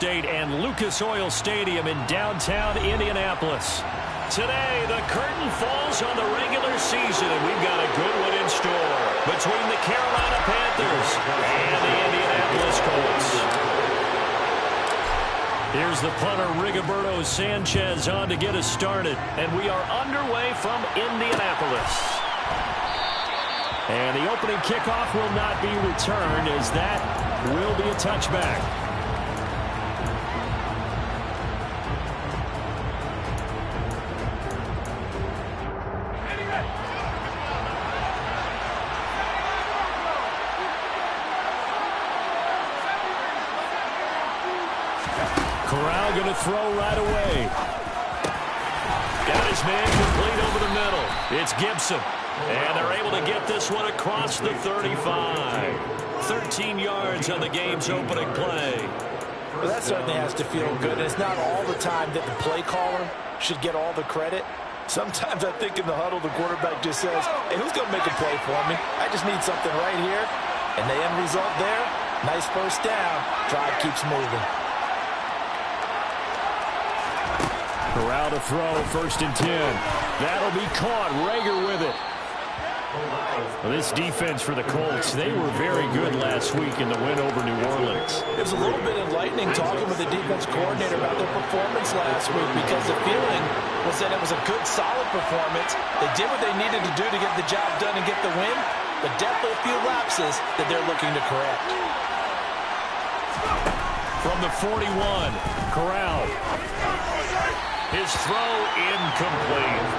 State and Lucas Oil Stadium in downtown Indianapolis. Today, the curtain falls on the regular season, and we've got a good one in store between the Carolina Panthers and the Indianapolis Colts. Here's the punter, Rigoberto Sanchez, on to get us started, and we are underway from Indianapolis. And the opening kickoff will not be returned, as that will be a touchback. Corral going to throw right away. Got his man complete over the middle. It's Gibson. And they're able to get this one across the 35. 13 yards on the game's opening play. Well, that certainly has to feel good. And it's not all the time that the play caller should get all the credit. Sometimes I think in the huddle, the quarterback just says, hey, who's going to make a play for me? I just need something right here. And the end result there, nice first down. Drive keeps moving. Corral to throw, 1st and 10. That'll be caught. Rager with it. Well, this defense for the Colts, they were very good last week in the win over New Orleans. It was a little bit enlightening talking with the defense coordinator about their performance last week, because the feeling was that it was a good, solid performance. They did what they needed to do to get the job done and get the win, but definitely a few lapses that they're looking to correct. From the 41, Corral. His throw incomplete.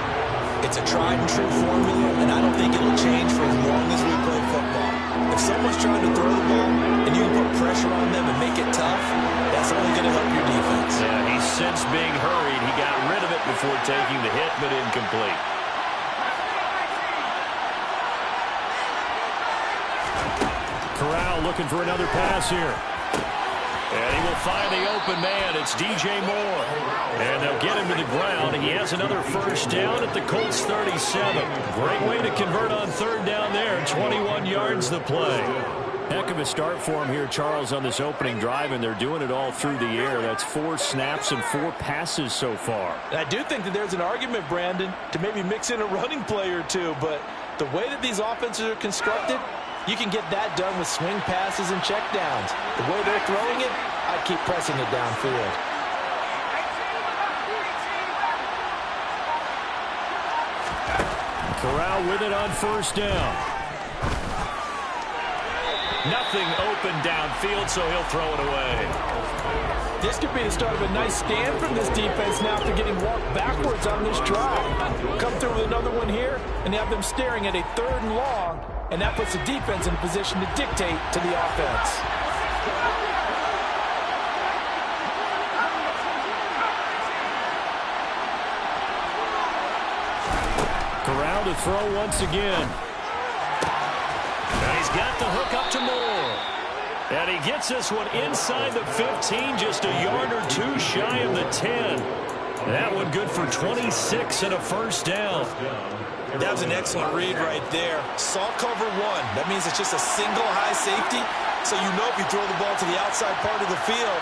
It's a tried-and-true formula, and I don't think it'll change for as long as we play football. If someone's trying to throw the ball and you can put pressure on them and make it tough, that's only going to help your defense. Yeah, he's since being hurried. He got rid of it before taking the hit, but incomplete. Corral looking for another pass here. And he will find the open man. It's DJ Moore. And they'll get him to the ground. He has another first down at the Colts 37. Great way to convert on 3rd down there. 21 yards the play. Heck of a start for him here, Charles, on this opening drive, and they're doing it all through the air. That's 4 snaps and 4 passes so far. And I do think that there's an argument, Brandon, to maybe mix in a running play or two, but the way that these offenses are constructed, you can get that done with swing passes and checkdowns. The way they're throwing it, I'd keep pressing it downfield. Corral with it on 1st down. Nothing open downfield, so he'll throw it away. This could be the start of a nice stand from this defense now after getting walked backwards on this drive. Come through with another one here, and have them staring at a 3rd and long, and that puts the defense in a position to dictate to the offense. Corral to throw once again. And he's got the hook up to Moore. And he gets this one inside the 15, just a yard or 2 shy of the 10. That one good for 26 and a first down. That was an excellent read right there. Saw cover 1. That means it's just a single high safety. So you know if you throw the ball to the outside part of the field,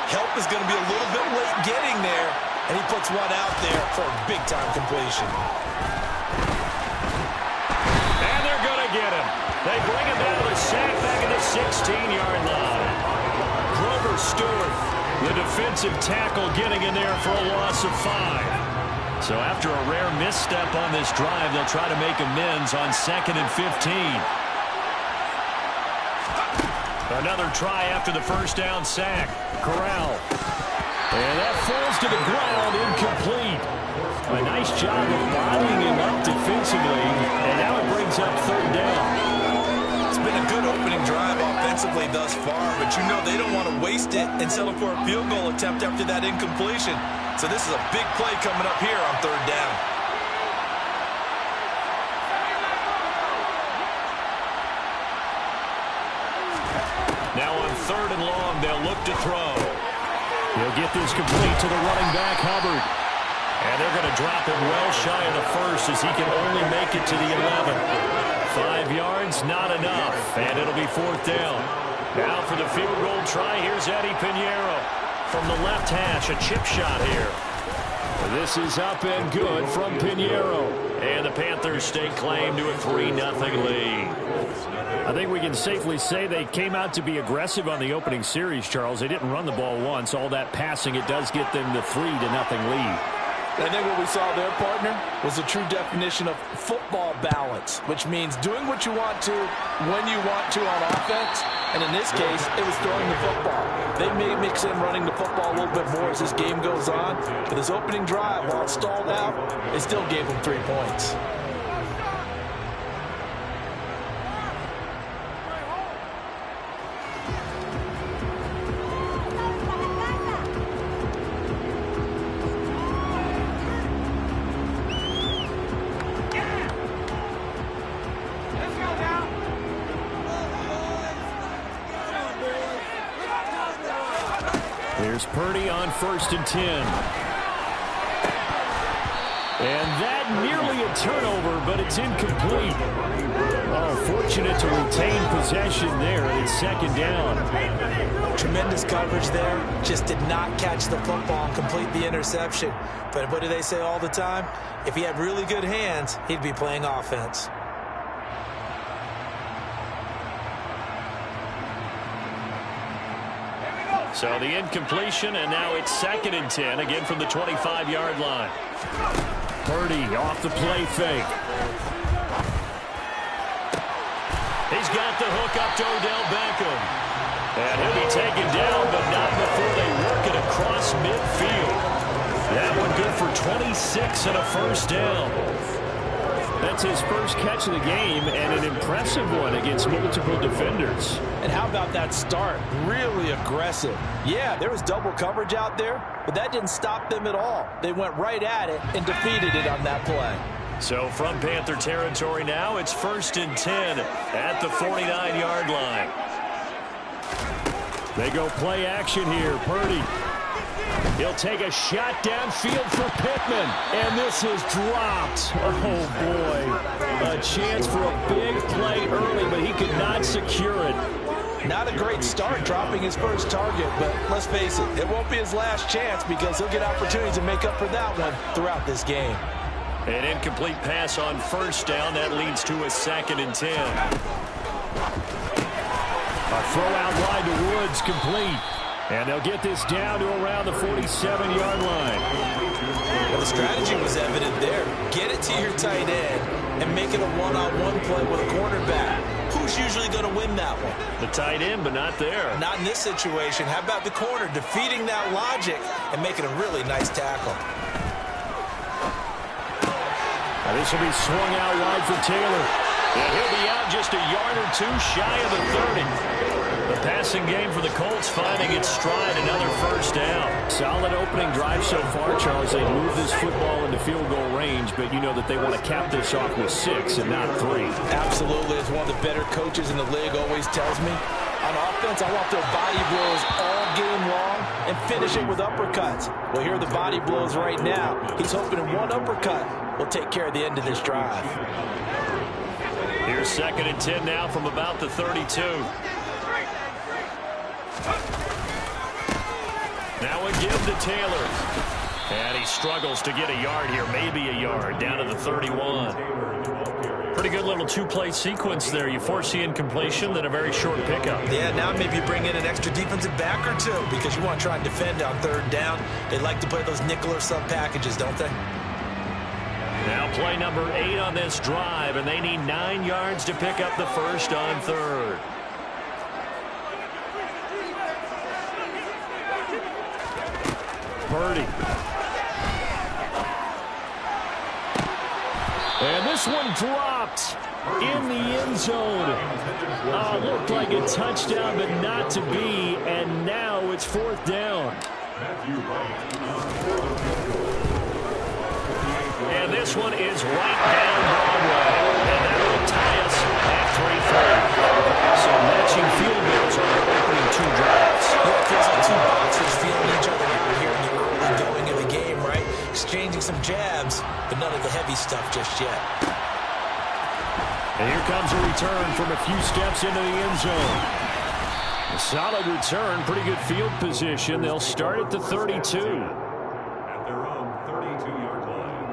help is going to be a little bit late getting there. And he puts one out there for a big-time completion. And they're going to get him. They bring him down to the sack back at the 16-yard line. Grover Stewart, the defensive tackle, getting in there for a loss of 5. So after a rare misstep on this drive, they'll try to make amends on 2nd and 15. Another try after the first down sack. Corral. And that falls to the ground, incomplete. A nice job of bodying him up defensively, and now it brings up 3rd down. It's been a good opening drive offensively thus far, but you know they don't want to waste it and settle for a field goal attempt after that incompletion. So this is a big play coming up here on 3rd down. Now on 3rd and long, they'll look to throw. He'll get this complete to the running back, Hubbard. And they're going to drop him well shy of the 1st as he can only make it to the 11. 5 yards, not enough. And it'll be 4th down. Now for the field goal try, here's Eddie Pinheiro. from the left hash. A chip shot here. This is up and good from Pinheiro. And the Panthers stake claim to a 3-0 lead. I think we can safely say they came out to be aggressive on the opening series, Charles. They didn't run the ball once. All that passing, it does get them the 3-0 lead. I think what we saw there, partner, was a true definition of football balance, which means doing what you want to when you want to on offense. And in this case, it was throwing the football. They may mix in running the football a little bit more as this game goes on. But this opening drive, while it stalled out, it still gave them 3 points. Here's Purdy on 1st and 10. And that nearly a turnover, but it's incomplete. Oh, fortunate to retain possession there, and it's 2nd down. Tremendous coverage there. Just did not catch the football and complete the interception. But what do they say all the time? If he had really good hands, he'd be playing offense. So the incompletion, and now it's 2nd and 10, again from the 25-yard line. Purdy off the play fake. He's got the hook up to Odell Beckham. And he'll be taken down, but not before they work it across midfield. That one good for 26 and a 1st down. That's his first catch of the game, and an impressive one against multiple defenders. And how about that start? Really aggressive. Yeah, there was double coverage out there, but that didn't stop them at all. They went right at it and defeated it on that play. So from Panther territory now, it's 1st and 10 at the 49-yard line. They go play action here. Purdy. He'll take a shot downfield for Pittman. And this is dropped. Oh, boy. A chance for a big play early, but he could not secure it. Not a great start dropping his first target, but let's face it, it won't be his last chance because he'll get opportunities to make up for that one throughout this game. An incomplete pass on 1st down. That leads to a 2nd and 10. A throw out wide to Woods, complete. And they'll get this down to around the 47-yard line. Well, the strategy was evident there. Get it to your tight end and make it a one-on-one play with a cornerback. Who's usually going to win that one? The tight end, but not there. Not in this situation. How about the corner defeating that logic and making a really nice tackle? Now this will be swung out wide for Taylor. And he'll be out just a yard or 2 shy of the 30. The passing game for the Colts finding its stride, another 1st down. Solid opening drive so far, Charles. They move this football into field goal range, but you know that they want to cap this off with 6 and not 3. Absolutely. As one of the better coaches in the league always tells me, on offense, I want their body blows all game long and finish it with uppercuts. Well, here are the body blows right now. He's hoping one uppercut will take care of the end of this drive. Here's 2nd and 10 now from about the 32. Now a give to Taylor. And he struggles to get a yard here, maybe a yard, down to the 31. Pretty good little 2-play sequence there. You force the incompletion, then a very short pickup. Yeah, now maybe you bring in an extra defensive back or 2 because you want to try and defend on 3rd down. They like to play those nickel or sub packages, don't they? Now play number 8 on this drive, and they need 9 yards to pick up the 1st on 3rd. Purdy. And this one dropped in the end zone. Looked like a touchdown, but not to be. And now it's 4th down. And this one is right down Broadway. And that will tie us at 3-3. So matching field goals on the opening 2 drives. Yeah, it feels like 2 boxers feeling each other out here in the early going of the game, right? Exchanging some jabs, but none of the heavy stuff just yet. And here comes a return from a few steps into the end zone. A solid return, pretty good field position. They'll start at the 32. At their own 32-yard line.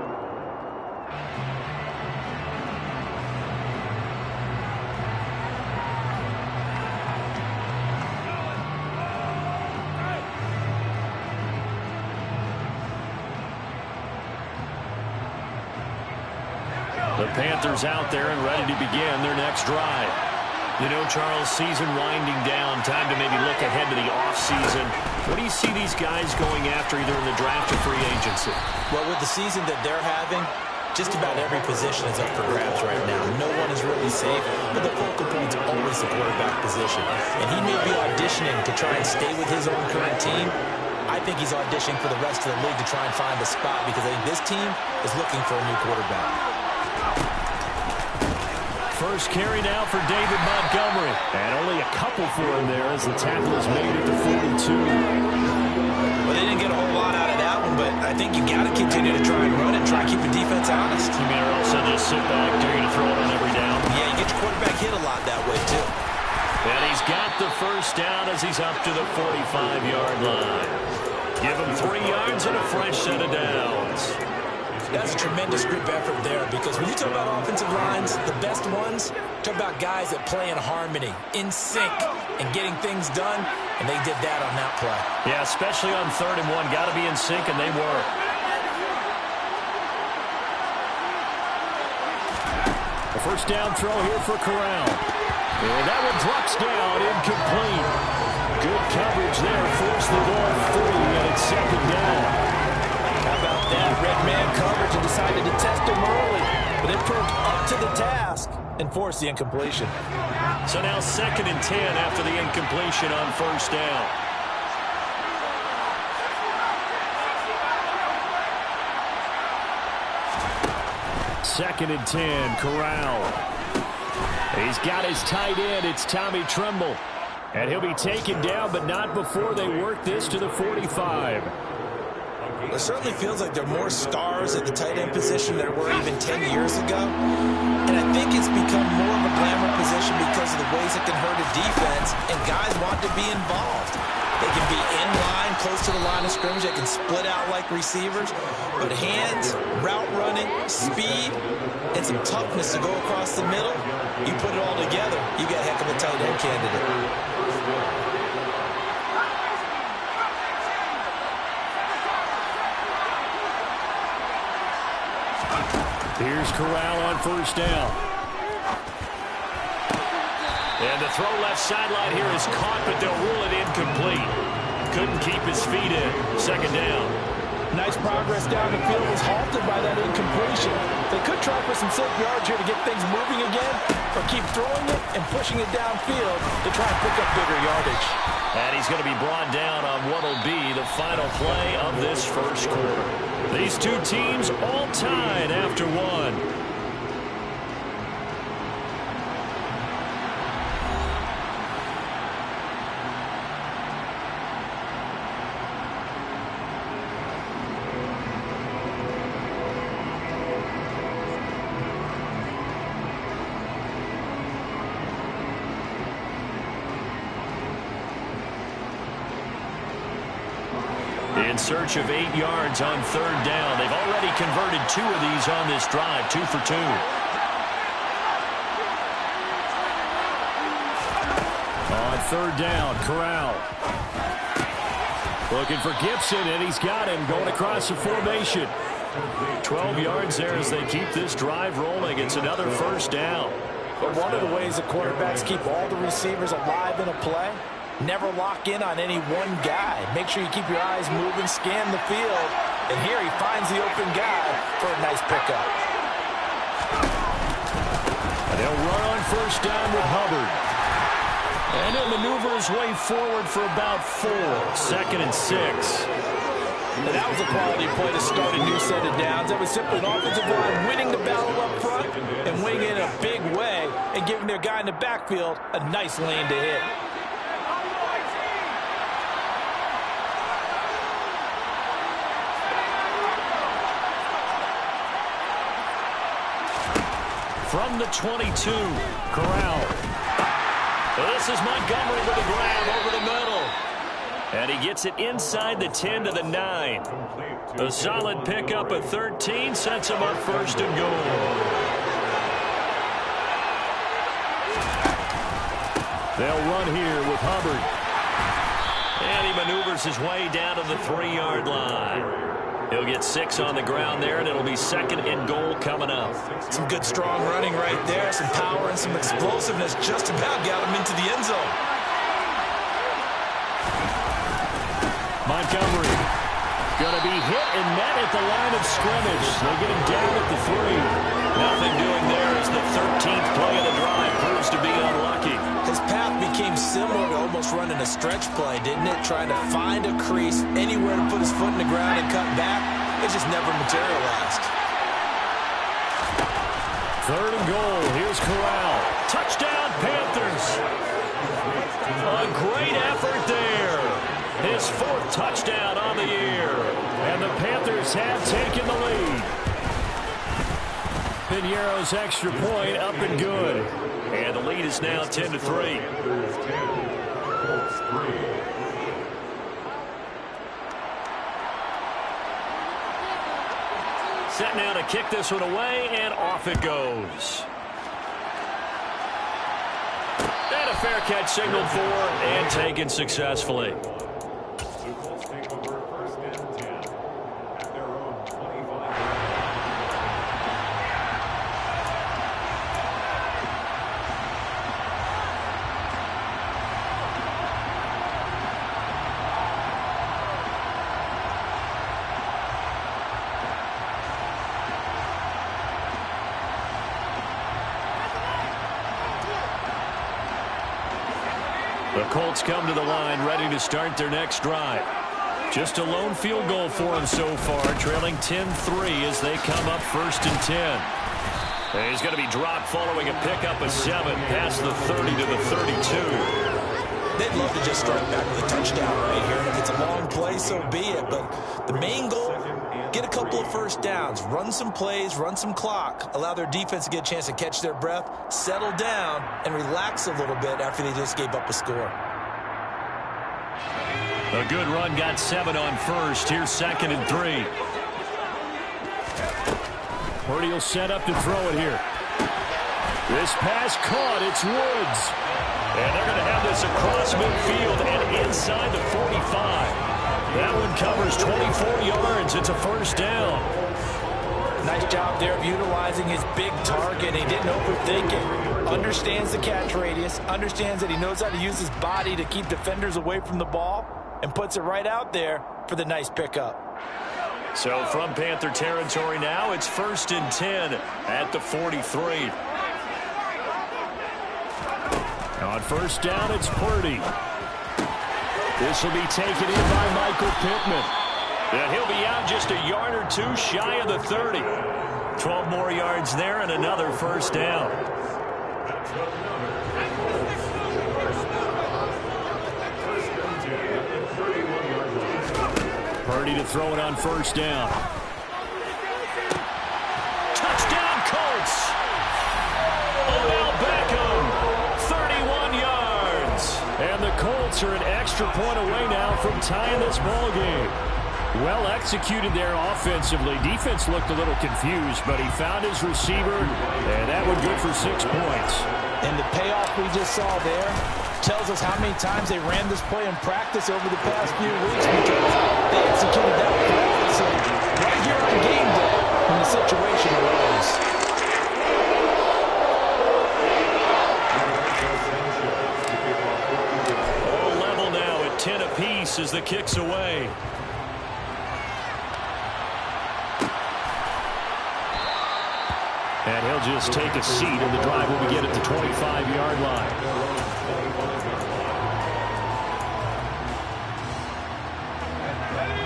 The Panthers out there and ready to begin their next drive. You know, Charles, season winding down, time to maybe look ahead to the offseason. What do you see these guys going after either in the draft or free agency? Well, with the season that they're having, just about every position is up for grabs right now. No one is really safe, but the focal point's always the quarterback position. And he may be auditioning to try and stay with his own current team. I think he's auditioning for the rest of the league to try and find a spot because I think this team is looking for a new quarterback. First carry now for David Montgomery. And only a couple for him there as the tackle is made at the 42. Well, they didn't get a whole lot out of that one, but I think you got to continue to try and run and try and keep the defense honest. You mean, or also just sit back, you're going to throw it on every down? Yeah, you get your quarterback hit a lot that way, too. And he's got the first down as he's up to the 45-yard line. Give him 3 yards and a fresh set of downs. That's a tremendous group effort there because when you talk about offensive lines, the best ones, talk about guys that play in harmony, in sync, and getting things done, and they did that on that play. Yeah, especially on 3rd and 1. Got to be in sync, and they were. The first down throw here for Corral. And that one drops down, incomplete. Good coverage there, forced the ball free, and it's 2nd down. How about that? Red man coverage and decided to test him early, but it proved up to the task and forced the incompletion. So now 2nd and 10 after the incompletion on 1st down. Second and 10, Corral. He's got his tight end. It's Tommy Tremble. And he'll be taken down, but not before they work this to the 45. It certainly feels like there are more stars at the tight end position than there were even 10 years ago. And I think it's become more of a glamour position because of the ways it can hurt a defense, and guys want to be involved. They can be in line, close to the line of scrimmage. They can split out like receivers. But hands, route running, speed, and some toughness to go across the middle, you put it all together, you got a heck of a tight end candidate. Here's Corral on 1st down. And the throw left sideline here is caught, but they'll rule it incomplete. Couldn't keep his feet in. 2nd down. Nice progress down the field was halted by that incompletion. They could try for some safe yards here to get things moving again, or keep throwing it and pushing it downfield to try and pick up bigger yardage. And he's going to be brought down on what will be the final play of this 1st quarter. These two teams all tied after 1. In search of 8 yards on 3rd down. They've already converted 2 of these on this drive, 2 for 2. On 3rd down, Corral. Looking for Gibson, and he's got him going across the formation. 12 yards there as they keep this drive rolling. It's another 1st down. But one of the ways the quarterbacks keep all the receivers alive in a play, never lock in on any one guy. Make sure you keep your eyes moving, scan the field. And here he finds the open guy for a nice pickup. And they'll run on 1st down with Hubbard. And he'll maneuver his way forward for about 4. 2nd and 6. And that was a quality play to start a new set of downs. That was simply an offensive line winning the battle up front and winning in a big way and giving their guy in the backfield a nice lane to hit. From the 22, Corral. This is Montgomery with a grab over the middle. And he gets it inside the 10 to the 9. A solid pickup at 13 sets him up first and goal. They'll run here with Hubbard. And he maneuvers his way down to the 3-yard line. He'll get 6 on the ground there, and it'll be second and goal coming up. Some good, strong running right there. Some power and some explosiveness just about got him into the end zone. Montgomery going to be hit and met at the line of scrimmage. They get him down at the 3. Nothing doing there as the 13th play of the drive proves to be unlucky. His path became similar to almost running a stretch play, didn't it? Trying to find a crease, anywhere to put his foot in the ground and cut back. It just never materialized. Third and goal. Here's Corral. Touchdown, Panthers. A great effort there. His 4th touchdown on the year. And the Panthers have taken the lead. Piñeiro's extra point up and good. And the lead is now 10-3. Set now to kick this one away, and off it goes. And a fair catch signaled for and taken successfully. The Colts come to the line ready to start their next drive. Just a lone field goal for them so far, trailing 10-3 as they come up first and 10. And he's going to be dropped following a pickup of 7 past the 30 to the 32. They'd love to just start back with a touchdown right here. And if it's a long play, so be it. But the main goal, get a couple of first downs, run some plays, run some clock, allow their defense to get a chance to catch their breath, settle down, and relax a little bit after they just gave up a score. A good run got 7 on first. Here's second and 3. Purdy will set up to throw it here. This pass caught. It's Woods. And they're going to have this across midfield and inside the 45. That one covers 24 yards. It's a first down. Nice job there of utilizing his big target. He didn't overthink it. Understands the catch radius. Understands that he knows how to use his body to keep defenders away from the ball. And puts it right out there for the nice pickup. So from Panther territory now, it's first and 10 at the 43. On first down, it's Purdy. This will be taken in by Michael Pittman. And he'll be out just a yard or 2 shy of the 30. 12 more yards there and another first down. Purdy to throw it on first down. Touchdown, Colts! Odell Beckham, 31 yards. And the Colts are an extra point away now from tying this ball game. Well executed there offensively. Defense looked a little confused, but he found his receiver, and that one good for 6 points. And the payoff we just saw there tells us how many times they ran this play in practice over the past few weeks, because they executed that flawlessly right here on game day when the situation arose. All level now at 10 apiece as the kick's away. And he'll just take a seat, and the drive will begin at the 25-yard line.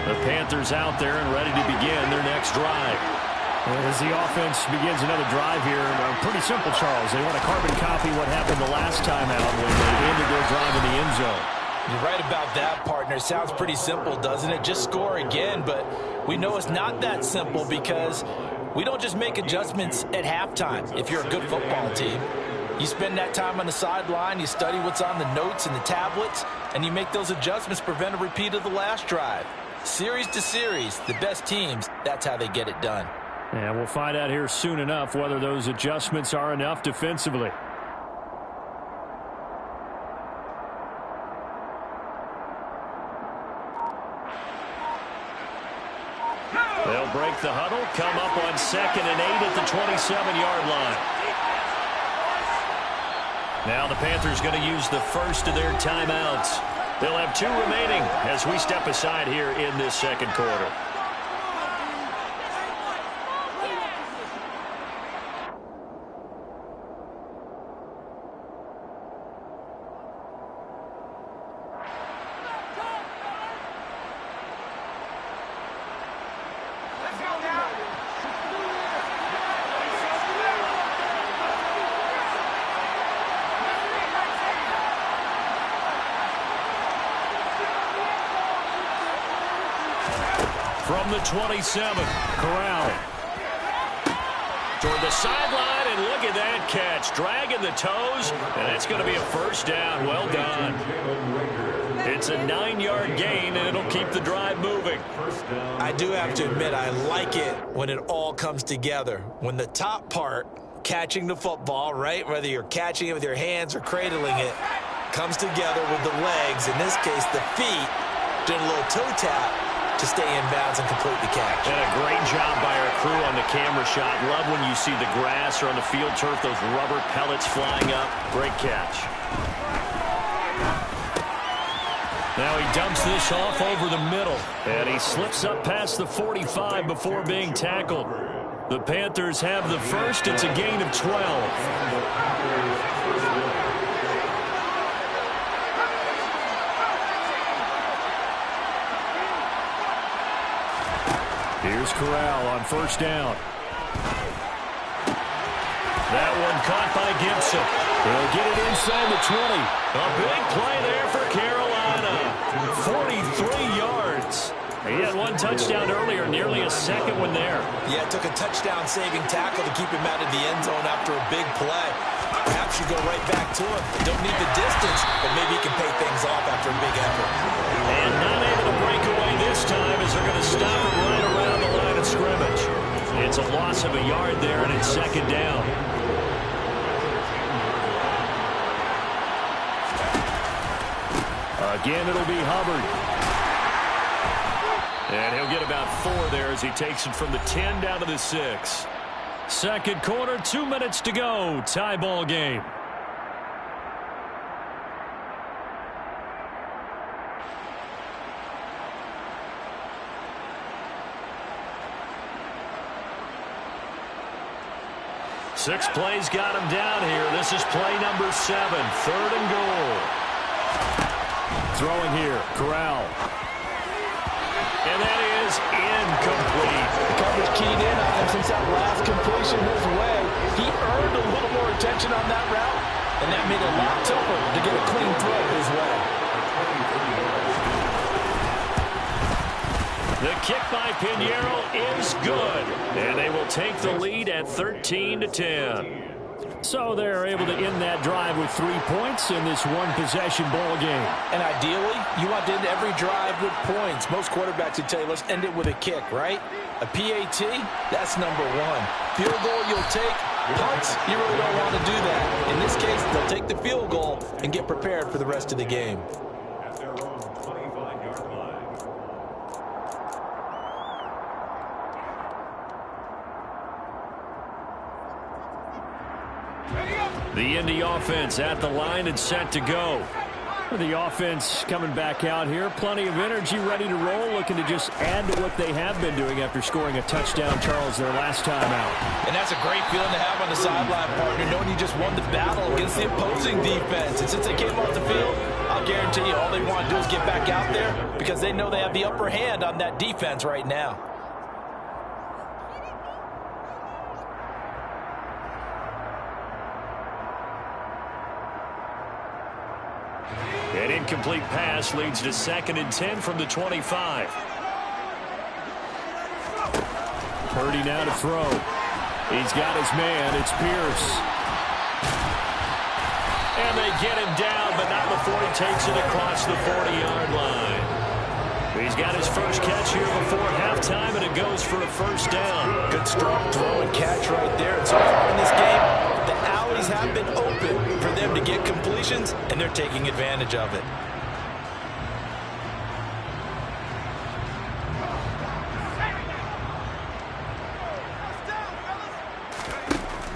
The Panthers out there and ready to begin their next drive. As the offense begins another drive here, pretty simple, Charles. They want to carbon copy what happened the last time out when they ended their drive in the end zone. You're right about that, partner. Sounds pretty simple, doesn't it? Just score again, but we know it's not that simple because we don't just make adjustments at halftime if you're a good football team. You spend that time on the sideline, you study what's on the notes and the tablets, and you make those adjustments to prevent a repeat of the last drive. Series to series, the best teams, that's how they get it done. And we'll find out here soon enough whether those adjustments are enough defensively. They'll break the huddle, come up on 2nd and 8 at the 27-yard line. Now the Panthers going to use the first of their timeouts. They'll have 2 remaining as we step aside here in this second quarter. From the 27, Corral. Toward the sideline, and look at that catch. Dragging the toes, and it's going to be a first down. Well done. It's a 9-yard gain, and it'll keep the drive moving. I do have to admit, I like it when it all comes together. When the top part, catching the football, right, whether you're catching it with your hands or cradling it, comes together with the legs, in this case the feet, doing a little toe tap to stay in bounds and complete the catch. And a great job by our crew on the camera shot. Love when you see the grass or on the field turf, those rubber pellets flying up. Great catch. Now he dumps this off over the middle, and he slips up past the 45 before being tackled. The Panthers have the first. It's a gain of 12. Here's Corral on first down. That one caught by Gibson. They'll get it inside the 20. A big play there for Carolina. 43 yards. He had one touchdown earlier, nearly a second one there. Yeah, it took a touchdown-saving tackle to keep him out of the end zone after a big play. Perhaps you go right back to him. Don't need the distance, but maybe he can pay things off after a big effort. And not able to break away this time as they're going to stop it right around the line of scrimmage. It's a loss of a yard there, and it's second down. Again, it'll be Hubbard. And he'll get about 4 there as he takes it from the 10 down to the 6. Second quarter, 2 minutes to go. Tie ball game. Six plays got him down here. This is play number 7. 3rd and goal. Throwing here, Corral. And that is incomplete. The coverage keyed in on him since that last completion his way. He earned a little more attention on that route, and that made it a lot tougher to get a clean throw his way. The kick by Pinheiro is good, and they will take the lead at 13-10. So they're able to end that drive with 3 points in this one-possession ball game. And ideally, you want to end every drive with points. Most quarterbacks would tell you, let's end it with a kick, right? A PAT, that's number 1. Field goal you'll take. Punts, you really don't want to do that. In this case, they'll take the field goal and get prepared for the rest of the game. The Indy offense at the line and set to go. The offense coming back out here. Plenty of energy, ready to roll, looking to just add to what they have been doing after scoring a touchdown, Charles, their last time out. And that's a great feeling to have on the sideline, partner, knowing you just won the battle against the opposing defense. And since they came off the field, I'll guarantee you all they want to do is get back out there because they know they have the upper hand on that defense right now. An incomplete pass leads to 2nd and 10 from the 25. Purdy now to throw. He's got his man. It's Pierce. And they get him down, but not before he takes it across the 40-yard line. He's got his first catch here before halftime, and it goes for a first down. Good strong throw and catch right there. And so far in this game, the alleys have been open for them to get completions, and they're taking advantage of it.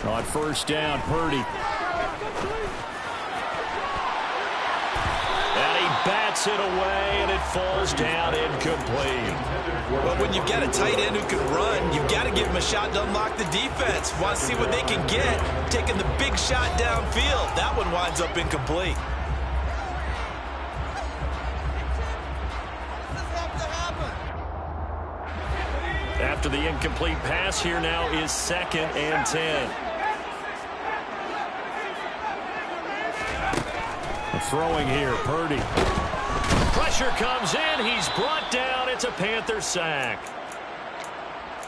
On first down, Purdy. And he bats it away, and it falls down incomplete. Well, when you've got a tight end who can run, you've got to give him a shot to unlock the defense. Want to see what they can get, taking the big shot downfield. That one winds up incomplete. After the incomplete pass, here now is 2nd and 10. Throwing here, Purdy. Pressure comes in. He's brought down. It's a Panther sack.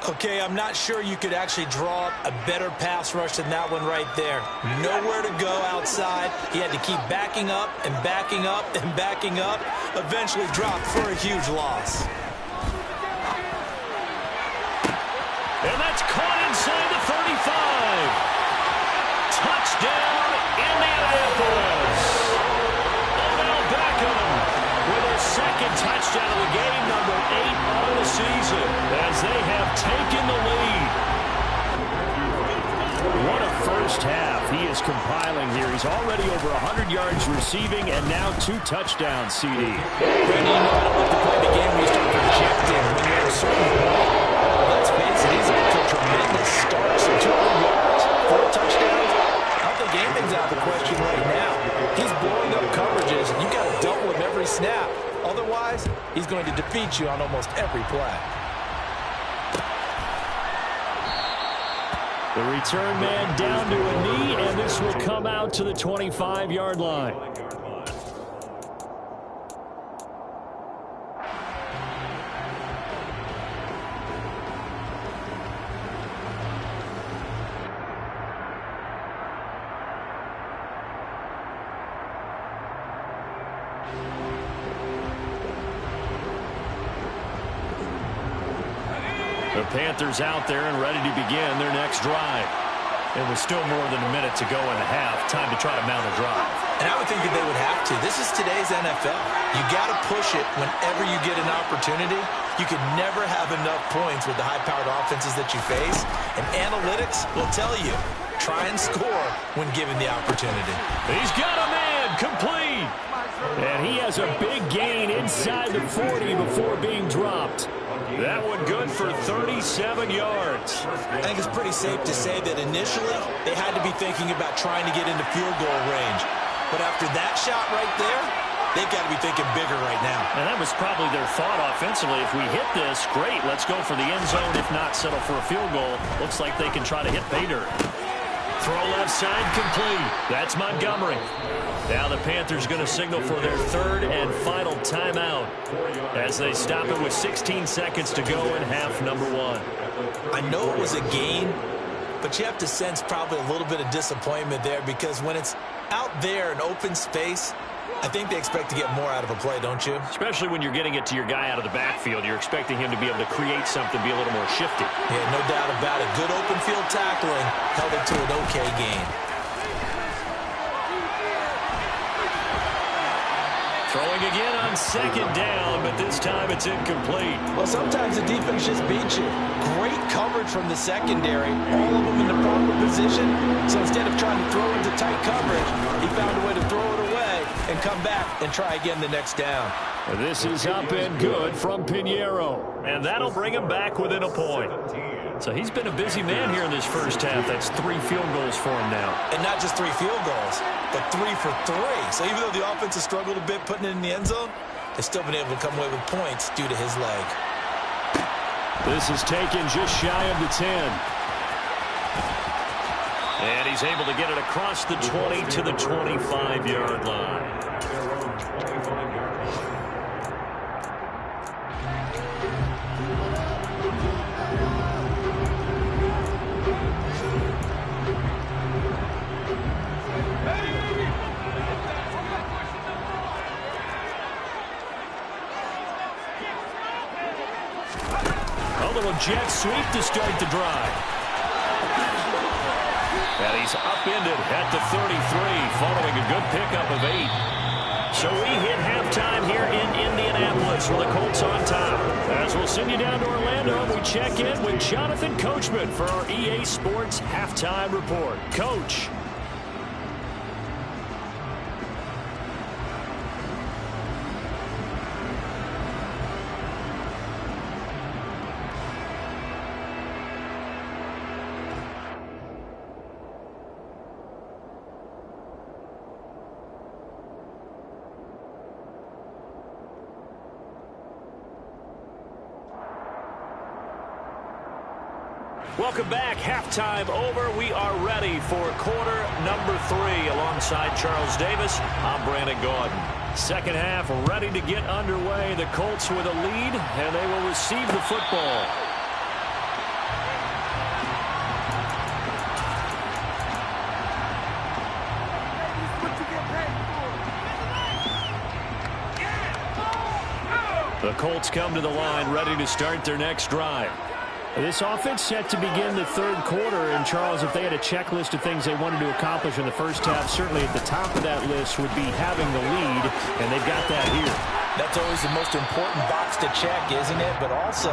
Okay, I'm not sure you could actually draw up a better pass rush than that one right there. Nowhere to go outside. He had to keep backing up and backing up and backing up. Eventually dropped for a huge loss. And that's caught inside the 35. Touchdown, Indianapolis. With his second touchdown of the game, number 8 on the season, as they have taken the lead. What a first half he is compiling here. He's already over 100 yards receiving and now 2 touchdowns, CD. Randy, you know I don't like to play the game when you start projecting. When you're at a certain point, let's face it, he's off to a tremendous start. So 200 yards, 4 touchdowns. I don't think anything's out of the question right now. He's blowing up coverages, and you got to double him every snap. Otherwise, he's going to defeat you on almost every play. The return man down to a knee, and this will come out to the 25-yard line. The Panthers out there and ready to begin their next drive. It was still more than a minute to go in the half. Time to try to mount a drive. And I would think that they would have to. This is today's NFL. You got to push it whenever you get an opportunity. You can never have enough points with the high-powered offenses that you face. And analytics will tell you, try and score when given the opportunity. He's got a man complete. And he has a big gain inside the 40 before being dropped. That one good for 37 yards. I think it's pretty safe to say that initially they had to be thinking about trying to get into field goal range. But after that shot right there, they've got to be thinking bigger right now. And that was probably their thought offensively. If we hit this, great, let's go for the end zone. If not, settle for a field goal. Looks like they can try to hit pay dirt. Throw left side complete. That's Montgomery. Now the Panthers going to signal for their 3rd and final timeout as they stop it with 16 seconds to go in half number 1. I know it was a gain, but you have to sense probably a little bit of disappointment there because when it's out there in open space, I think they expect to get more out of a play, don't you? Especially when you're getting it to your guy out of the backfield. You're expecting him to be able to create something, be a little more shifty. Yeah, no doubt about it. Good open field tackling held it to an okay gain. Throwing again on 2nd down, but this time it's incomplete. Well, sometimes the defense just beats you. Great coverage from the secondary. All of them in the proper position. So instead of trying to throw into tight coverage, he found a way to throw it away and come back and try again the next down. This is up and good from Pinheiro. And that'll bring him back within a point. So he's been a busy man here in this first half. That's 3 field goals for him now. And not just 3 field goals, but 3 for 3. So even though the offense has struggled a bit putting it in the end zone, they've still been able to come away with points due to his leg. This is taken just shy of the 10. And he's able to get it across the 20 to the 25-yard line. A little jet sweep to start the drive. And he's upended at the 33 following a good pickup of 8. So we hit halftime here in Indianapolis with the Colts on top. As we'll send you down to Orlando, we check in with Jonathan Coachman for our EA Sports Halftime Report. Coach. Welcome back. Halftime over. We are ready for quarter number 3. Alongside Charles Davis, I'm Brandon Gaudin. Second half ready to get underway. The Colts with a lead, and they will receive the football. The Colts come to the line ready to start their next drive. This offense set to begin the third quarter, and Charles, if they had a checklist of things they wanted to accomplish in the first half, certainly at the top of that list would be having the lead, and they've got that here. That's always the most important box to check, isn't it? But also,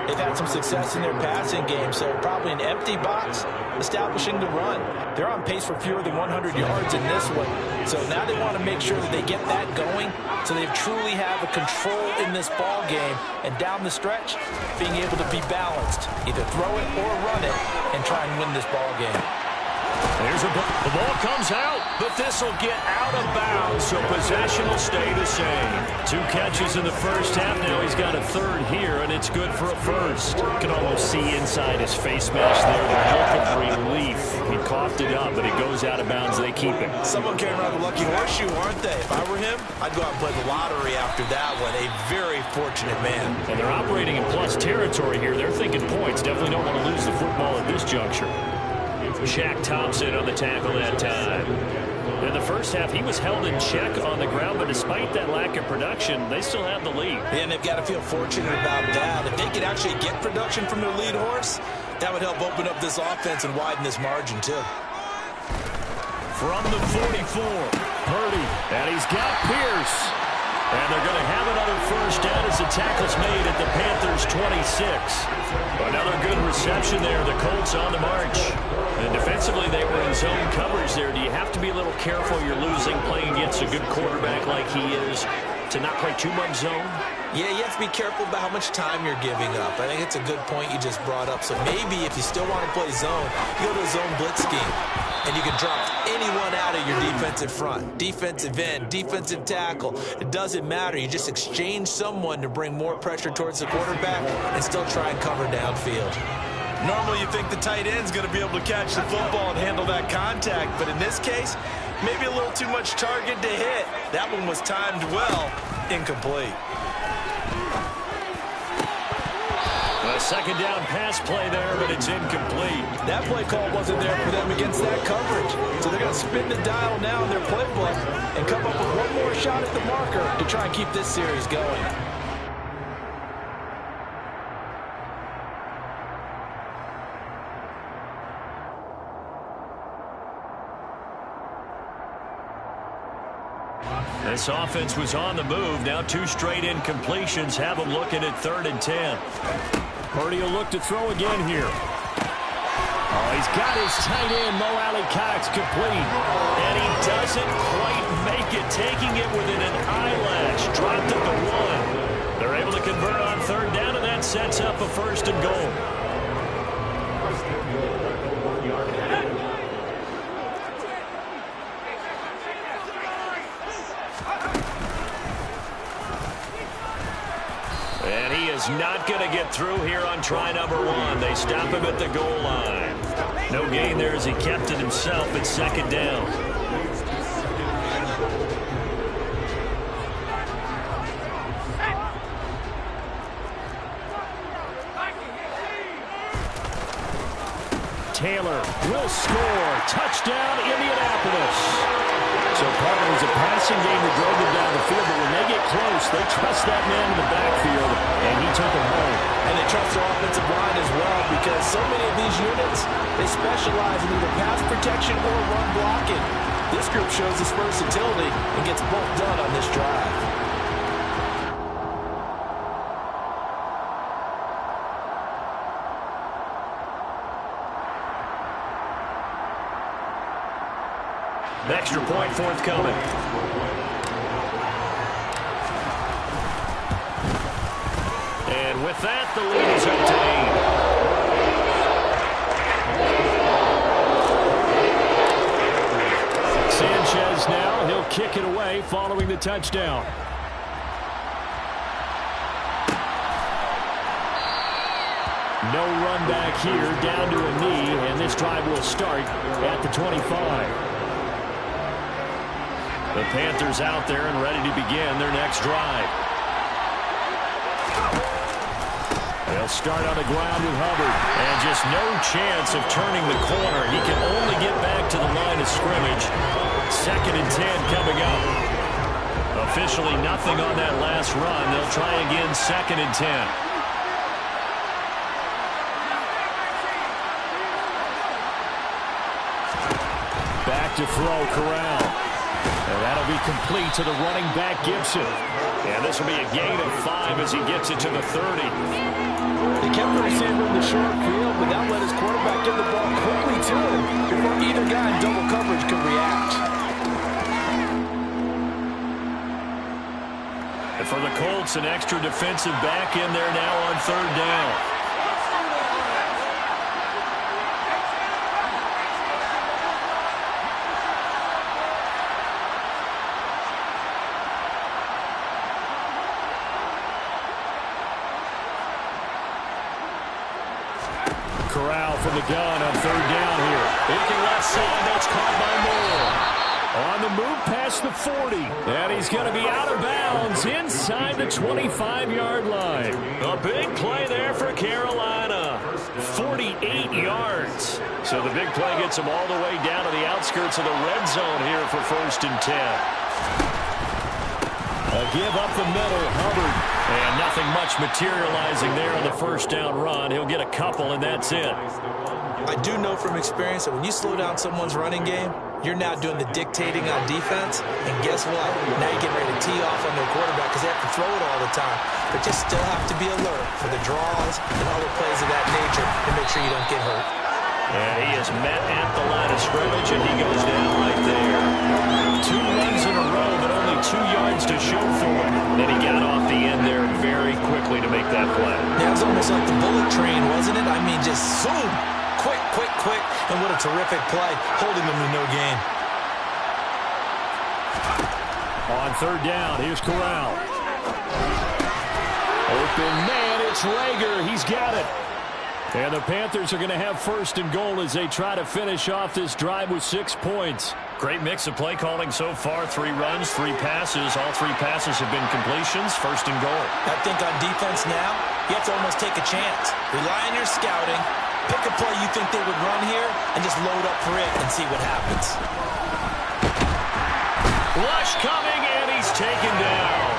they've had some success in their passing game, so probably an empty box establishing the run. They're on pace for fewer than 100 yards in this one, so now they want to make sure that they get that going so they truly have a control in this ball game, and down the stretch, being able to be balanced, either throw it or run it, and try and win this ball game. There's the ball comes out, but this will get out of bounds, so possession will stay the same. 2 catches in the first half. Now he's got a third here, and it's good for a first. You can almost see inside his face mask there the look of relief. He coughed it up, but it goes out of bounds. They keep it. Someone carrying around the lucky horseshoe, aren't they? If I were him, I'd go out and play the lottery after that one. A very fortunate man. And they're operating in plus territory here. They're thinking points. Definitely don't want to lose the football at this juncture. Shaq Thompson on the tackle that time. In the first half, he was held in check on the ground, but despite that lack of production, they still have the lead. And they've got to feel fortunate about that. If they could actually get production from their lead horse, that would help open up this offense and widen this margin, too. From the 44, Purdy, and he's got Pierce. And they're going to have another first down as the tackle's made at the Panthers' 26. Another good reception there. The Colts on the march. And defensively, they were in zone coverage there. Do you have to be a little careful? You're losing playing against a good quarterback like he is to not play too much zone? Yeah, you have to be careful about how much time you're giving up. I think it's a good point you just brought up. So maybe if you still want to play zone, you go to a zone blitz scheme. And you can drop anyone out of your defensive front. Defensive end, defensive tackle. It doesn't matter. You just exchange someone to bring more pressure towards the quarterback and still try and cover downfield. Normally you think the tight end's going to be able to catch the football and handle that contact. But in this case, maybe a little too much target to hit. That one was timed well. Incomplete. A second down pass play there, but it's incomplete. That play call wasn't there for them against that coverage. So they're going to spin the dial now in their playbook and come up with one more shot at the marker to try and keep this series going. This offense was on the move. Now 2 straight incompletions have them looking at 3rd and 10. Purdy will look to throw again here. Oh, he's got his tight end, Mo Alley Cox, complete. And he doesn't quite make it, taking it within an eyelash. Dropped it to 1. They're able to convert on 3rd down, and that sets up a 1st and goal. And he is not going to get through here on try number 1. They stop him at the goal line. No gain there as he kept it himself at 2nd down. Taylor will score. Touchdown, Indianapolis. So part of it was a passing game that drove them down the field, but when they get close, they trust that man in the backfield, and he took them home. And they trust their offensive line as well, because so many of these units, they specialize in either pass protection or run blocking. This group shows its versatility and gets both done on this drive. Extra point forthcoming. And with that, the lead is obtained. Sanchez now, he'll kick it away following the touchdown. No run back here, down to a knee, and this drive will start at the 25. The Panthers out there and ready to begin their next drive. They'll start on the ground with Hubbard. And just no chance of turning the corner. He can only get back to the line of scrimmage. 2nd and 10 coming up. Officially nothing on that last run. They'll try again 2nd and 10. Back to throw, Corral. And that'll be complete to the running back, Gibson. And this will be a gain of 5 as he gets it to the 30. They kept the receiver in the short field, but that let his quarterback get the ball quickly to him before either guy in double coverage could react. And for the Colts, an extra defensive back in there now on 3rd down. Corral from the gun on 3rd down here. Taking left side, that's caught by Moore. On the move past the 40. And he's going to be out of bounds inside the 25-yard line. A big play there for Carolina. 48 yards. So the big play gets him all the way down to the outskirts of the red zone here for 1st and 10. A give up the middle, Hubbard. And nothing much materializing there on the 1st down run. He'll get a couple, and that's it. I do know from experience that when you slow down someone's running game, you're now doing the dictating on defense. And guess what? Now you're getting ready to tee off on their quarterback because they have to throw it all the time. But you still have to be alert for the draws and other plays of that nature to make sure you don't get hurt. And he is met at the line of scrimmage, and he goes down right there. 2 runs in a row, but only 2 yards to show for him. Then he got off the end there very quickly to make that play. Yeah, it was almost like the bullet train, wasn't it? I mean, just zoom. Quick, quick, quick. And what a terrific play, holding them to no gain. On 3rd down, here's Corral. Open man, it's Rager. He's got it. And the Panthers are going to have 1st and goal as they try to finish off this drive with 6 points. Great mix of play calling so far. 3 runs, 3 passes. All 3 passes have been completions. 1st and goal. I think on defense now, you have to almost take a chance. Rely on your scouting. Pick a play you think they would run here and just load up for it and see what happens. Rush coming, and he's taken down.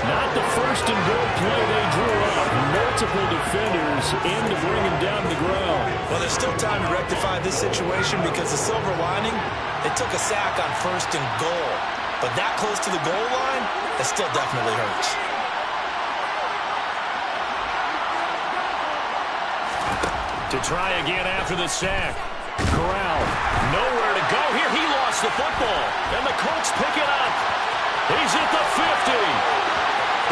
Not the 1st and goal play they drew up. Multiple defenders in to bring him down to the ground. Well, there's still time to rectify this situation because the silver lining, they took a sack on 1st and goal. But that close to the goal line, that still definitely hurts. To try again after the sack. Corral, nowhere to go here. He lost the football, and the Colts pick it up. He's at the 50.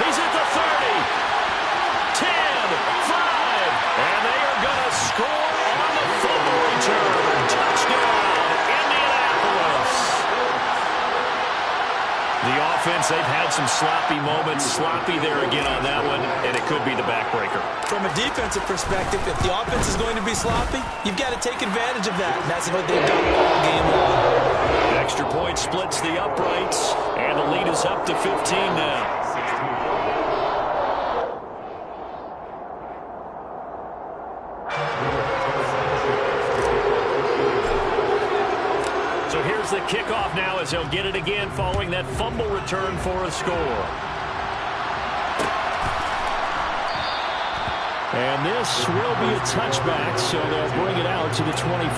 He's at the 30. 10, 5, and they are going to score on the fumble return. Touchdown, Indianapolis. The offense, they've had some sloppy moments. Sloppy there again on that one, and it could be the backbreaker. From a defensive perspective, if the offense is going to be sloppy, you've got to take advantage of that. And that's what they've done all game long. Extra point splits the uprights, and the lead is up to 15 now. So here's Here's the kickoff now as they'll get it again following that fumble return for a score. And this will be a touchback, so they'll bring it out to the 25.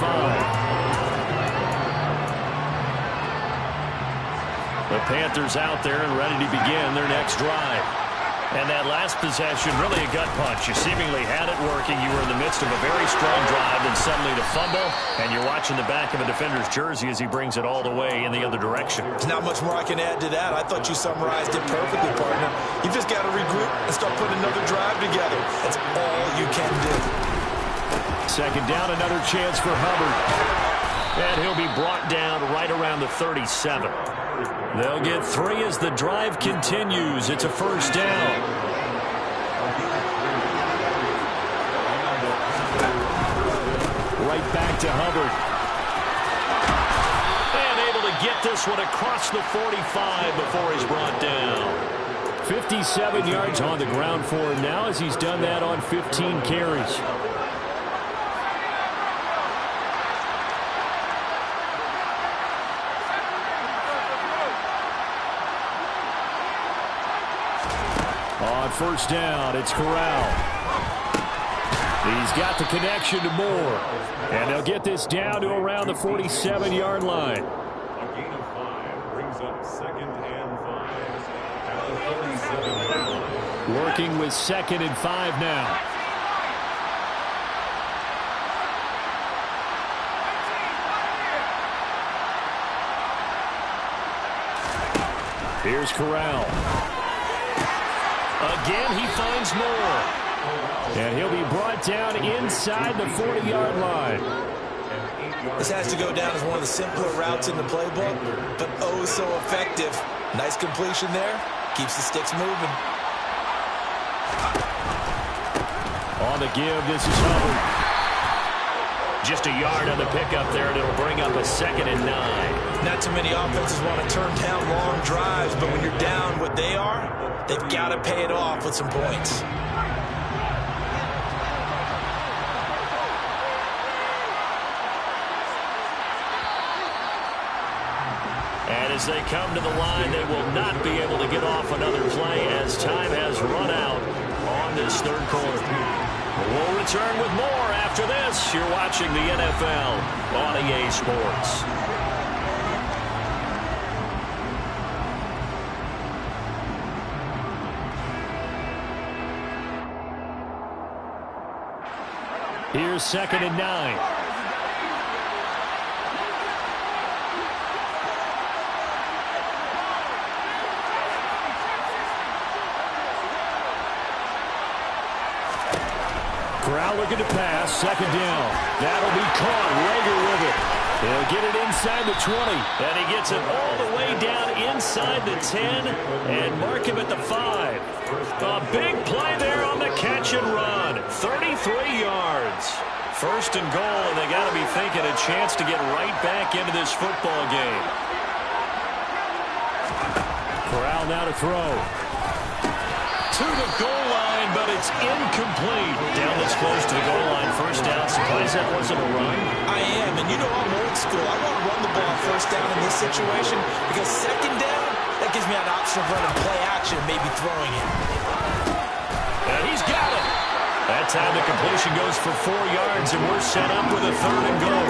The Panthers out there and ready to begin their next drive. And that last possession, really a gut punch. You seemingly had it working. You were in the midst of a very strong drive, and suddenly to fumble, and you're watching the back of a defender's jersey as he brings it all the way in the other direction. There's not much more I can add to that. I thought you summarized it perfectly, partner. You just got to regroup and start putting another drive together. That's all you can do. Second down, another chance for Hubbard. And he'll be brought down right around the 37. They'll get 3 as the drive continues. It's a first down. Right back to Hubbard. And able to get this one across the 45 before he's brought down. 57 yards on the ground for him now as he's done that on 15 carries. On first down, it's Corral. He's got the connection to Moore. And they'll get this down to around the 47-yard line. A gain of 5 brings up 2nd and 5. Working with 2nd and 5 now. Here's Corral. Again, he finds Moore. And he'll be brought down inside the 40-yard line. This has to go down as one of the simpler routes in the playbook, but oh so effective. Nice completion there. Keeps the sticks moving. On the give, this is Hubbard. Just a yard on the pickup there, and it'll bring up a 2nd and 9. Not too many offenses want to turn down long drives, but when you're down what they are, they've got to pay it off with some points. And as they come to the line, they will not be able to get off another play as time has run out on this third quarter. We'll return with more after this. You're watching the NFL on EA Sports. Here's 2nd and 9. Corral looking to pass. 2nd down. That'll be caught. Rager with it. He'll get it inside the 20. And he gets it all the way down inside the 10 and mark him at the 5. A big play there on the catch and run. 33 yards. First and goal, and they got to be thinking a chance to get right back into this football game. Corral now to throw. To the goal line, but it's incomplete. Down this close to the goal line, first down. Surprised that wasn't a run. I am, and you know I'm old school. I want to run the ball first down in this situation because 2nd down, that gives me an option of running play action, maybe throwing it. And he's got it. That time the completion goes for 4 yards, and we're set up with a 3rd and goal.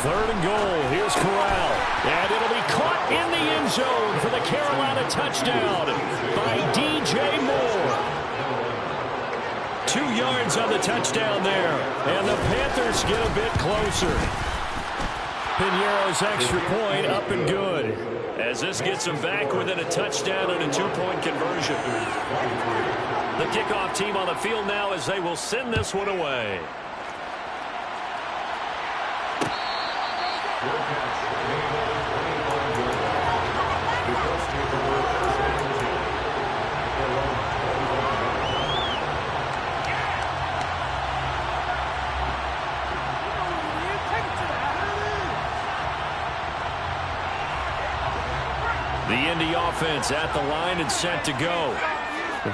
3rd and goal. Here's Corral. And it'll be caught in the end zone for the Carolina touchdown by DJ Moore. 2 yards on the touchdown there. And the Panthers get a bit closer. Piñeiro's extra point up and good. As this gets them back within a touchdown and a 2-point conversion. The kickoff team on the field now as they will send this one away. The Indy offense at the line and set to go.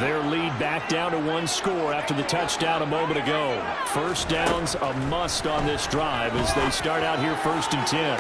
Their lead back down to one score after the touchdown a moment ago. First down's a must on this drive as they start out here 1st and 10.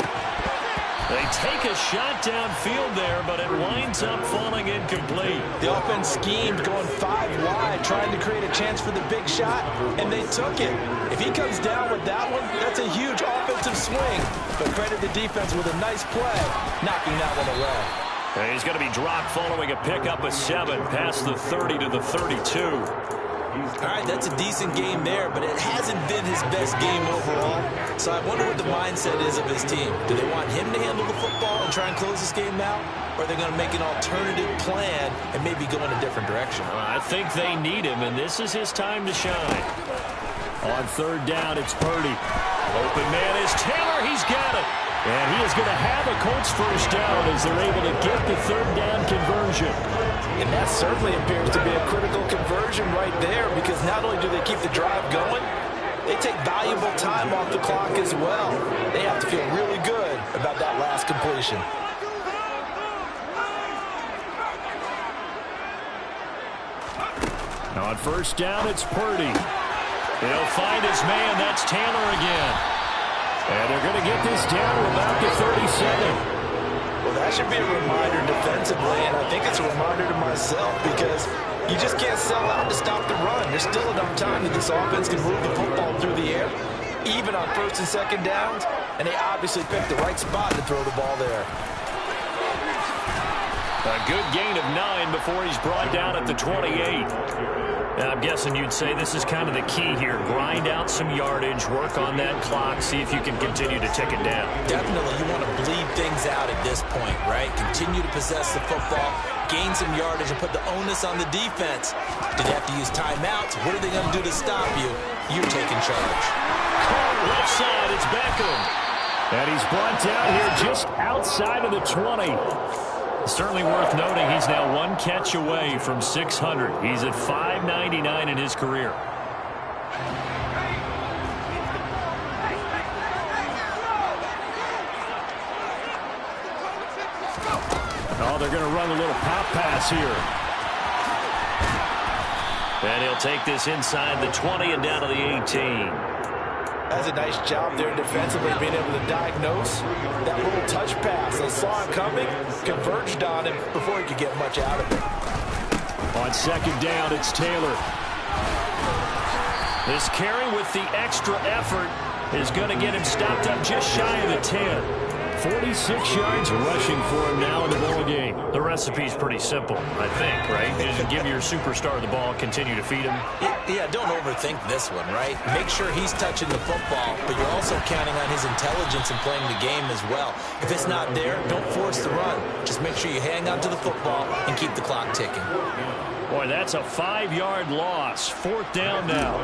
They take a shot downfield there, but it winds up falling incomplete. The offense schemed going 5 wide, trying to create a chance for the big shot, and they took it. If he comes down with that one, that's a huge offensive swing. But credit the defense with a nice play, knocking that one away. And he's going to be dropped following a pickup of 7 past the 30 to the 32. All right, that's a decent game there, but it hasn't been his best game overall. So I wonder what the mindset is of his team. Do they want him to handle the football and try and close this game out? Or are they going to make an alternative plan and maybe go in a different direction? I think they need him, and this is his time to shine. On 3rd down, it's Purdy. Open man is Taylor. He's got it. And he is going to have a Colts first down as they're able to get the 3rd down conversion. And that certainly appears to be a critical conversion right there, because not only do they keep the drive going, they take valuable time off the clock as well. They have to feel really good about that last completion. On 1st down, it's Purdy. He'll find his man. That's Taylor again. And they're going to get this down to about the 37. Well, that should be a reminder defensively, and I think it's a reminder to myself, because you just can't sell out to stop the run. There's still enough time that this offense can move the football through the air, even on 1st and 2nd downs, and they obviously picked the right spot to throw the ball there. A good gain of 9 before he's brought down at the 28. Now, I'm guessing you'd say this is kind of the key here. Grind out some yardage, work on that clock, see if you can continue to tick it down. Definitely, you want to bleed things out at this point, right? Continue to possess the football, gain some yardage, and put the onus on the defense. Do they have to use timeouts? What are they going to do to stop you? You're taking charge. Caught left side, it's Beckham. And he's brought down here just outside of the 20. Certainly worth noting he's now 1 catch away from 600. He's at 599 in his career. Oh, they're going to run a little pop pass here. And he'll take this inside the 20 and down to the 18. That's a nice job there defensively, being able to diagnose that little touch pass. They saw it coming, converged on him before he could get much out of it. On 2nd down, it's Taylor. This carry with the extra effort is going to get him stopped up just shy of the 10. 46 yards rushing for him now in the ball game. The recipe's pretty simple, I think, right? Just give your superstar the ball, continue to feed him. Yeah, don't overthink this one, right? Make sure he's touching the football, but you're also counting on his intelligence in playing the game as well. If it's not there, don't force the run. Just make sure you hang on to the football and keep the clock ticking. Boy, that's a 5-yard loss. 4th down now.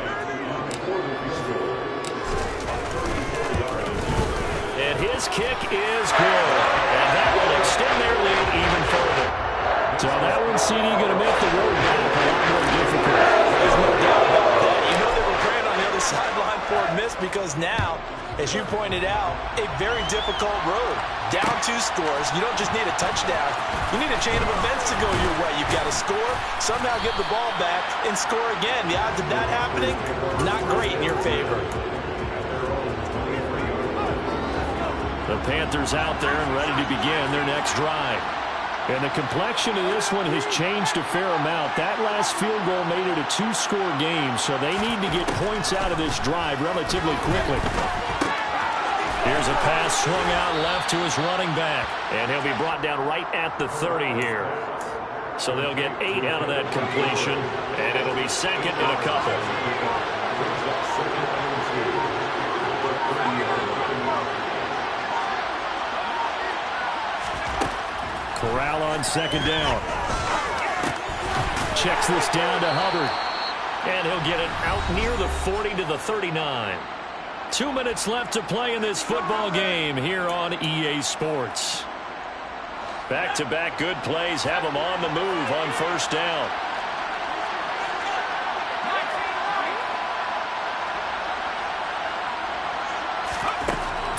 And his kick is good. And that will extend their lead even further. So that one, CD, going to make the road back a lot more difficult. There's no doubt about that. You know they were praying on the other sideline for a miss, because now, as you pointed out, a very difficult road. Down 2 scores. You don't just need a touchdown. You need a chain of events to go your way. You've got to score, somehow get the ball back, and score again. The odds of that happening, not great in your favor. The Panthers out there and ready to begin their next drive. And the complexion of this one has changed a fair amount. That last field goal made it a 2-score game, so they need to get points out of this drive relatively quickly. Here's a pass swung out left to his running back, and he'll be brought down right at the 30 here. So they'll get 8 out of that completion, and it'll be 2nd and a couple. Corral on 2nd down. Checks this down to Hubbard. And he'll get it out near the 40 to the 39. 2 minutes left to play in this football game here on EA Sports. Back-to-back good plays have them on the move on 1st down.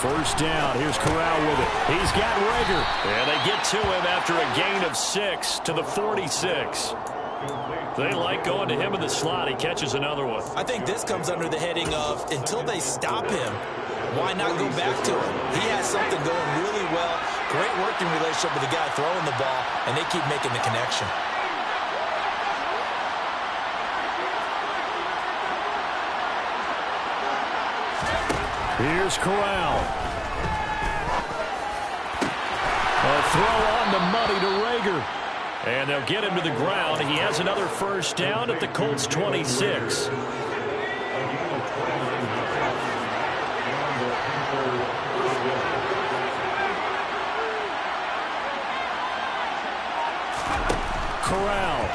First down. Here's Corral with it. He's got Rager. And they get to him after a gain of 6 to the 46. They like going to him in the slot. He catches another one. I think this comes under the heading of until they stop him, why not go back to him? He has something going really well. Great working relationship with the guy throwing the ball, and they keep making the connection. Here's Corral. A throw on the money to Rager. And they'll get him to the ground. He has another first down at the Colts 26. Corral.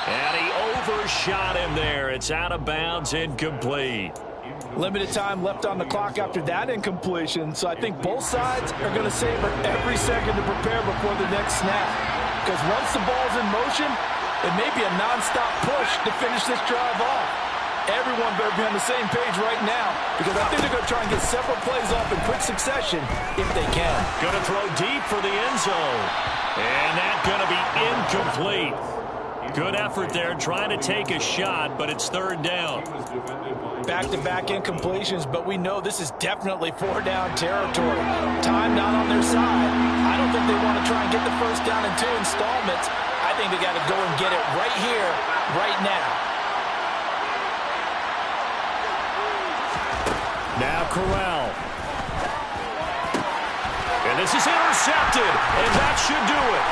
And he overshot him there. It's out of bounds, incomplete. Limited time left on the clock after that incompletion, so I think both sides are going to savor every second to prepare before the next snap. Because once the ball's in motion, it may be a nonstop push to finish this drive off. Everyone better be on the same page right now, because I think they're going to try and get several plays off in quick succession if they can. Going to throw deep for the end zone. And that's going to be incomplete. Good effort there, trying to take a shot, but it's third down. Back-to-back incompletions, but we know this is definitely four-down territory. Time not on their side. I don't think they want to try and get the first down in 2 installments. I think they got to go and get it right here, right now. Now Corral. And this is intercepted, and that should do it.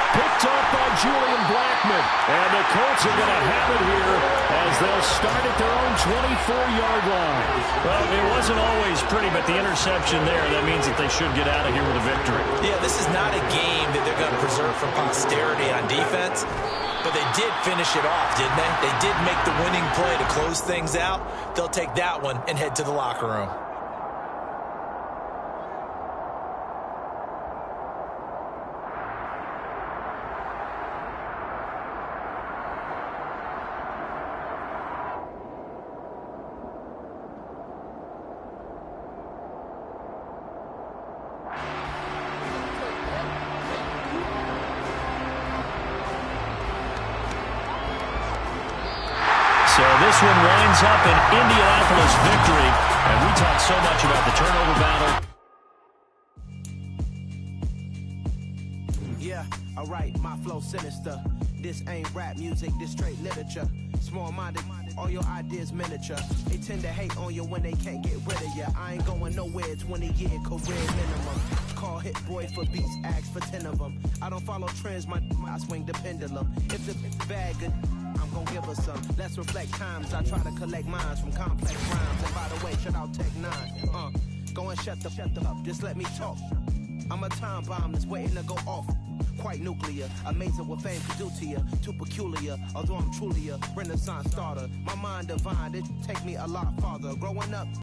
Picked up by Julian Blackmon. And the Colts are going to have it here as they'll start at their own 24-yard line. Well, it wasn't always pretty, but the interception there, that means that they should get out of here with a victory. Yeah, this is not a game that they're going to preserve for posterity on defense, but they did finish it off, didn't they? They did make the winning play to close things out. They'll take that one and head to the locker room. So this one winds up an Indianapolis victory, and we talked so much about the turnover battle. Yeah, alright, my flow sinister. This ain't rap music, this straight literature. Small-minded, all your ideas miniature. They tend to hate on you when they can't get rid of you. I ain't going nowhere, 20-year career minimum. Call Hit Boy for beats, ask for 10 of them. I don't follow trends, I swing the pendulum. If the bad good, I'm gonna give her some. Let's reflect times. I try to collect minds from complex rhymes. And by the way, shout out Tech 9. Go and shut the up. Just let me talk. I'm a time bomb that's waiting to go off. Quite nuclear, amazing what fame can do to you. Too peculiar, although I'm truly a Renaissance starter. My mind divine, it take me a lot farther. Growing up.